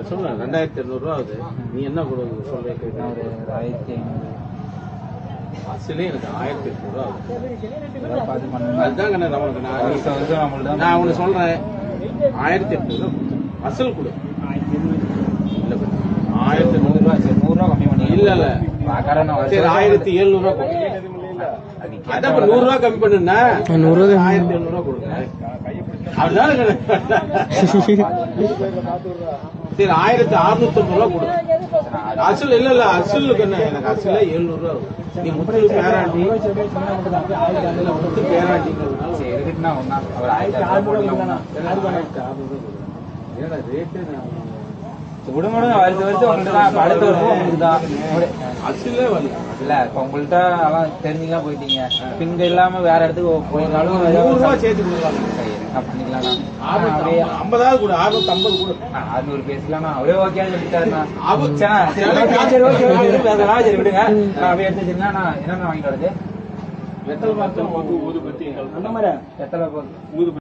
சொல்லு 2200 ரூபா ஆகுது. நீ என்ன கொடுக்க சொல்ல? ஒரு 1500 அசலே எனக்கு 1800 ரூபா ஆகுது. பார்த்து பண்ணுங்க. அதுதான் நம்மளுக்கு நான் உனக்கு சொல்றேன் 1800 ரூபா அசல் கொடு. இல்ல 1800 ரூபா. சரி 100 ரூபா கம்மி பண்ணி. இல்ல இல்ல சரி 1700 ரூபா கொடு. அதான் 100 ரூபா கம்மி பண்ணுன்னா 1700 ரூபா கொடுங்க. அப்படிதான் சரி 1650 ரூபா கொடு. அசல் இல்ல அசலுக்கு என்ன எனக்கு அசல 700 ரூபா. நீ முத்து பேராண்டி முத்து பேராண்டிங்கிறதுனால சரி இருக்குன்னா ஒன்னா ஒரு 1000 போடலாம். ஏன்னா ரேட்டு விடுமுறை வருஷம் உங்களுக்கு தான், அடுத்த வருஷம் உங்களுக்கு தான். அசலே வரல இல்ல இப்ப உங்கள்கிட்ட எல்லாம் தெரிஞ்சுங்க போயிட்டீங்க. பிங்க இல்லாம வேற இடத்துக்கு போயிருந்தாலும் 100 ரூபா சேர்த்து கொடுக்கலாம். பண்ணிக்கலாம். 50 கூட 650 கூட 600 பேசலாம். அவரே ஓகேன்னு சொல்லிட்டாருண்ணா. சரி விடுங்க. அப்படியே எடுத்து வச்சிருந்தா நான் என்னென்ன வாங்கிட்டு வருது வெத்தலை பார்த்தோம். எத்தனை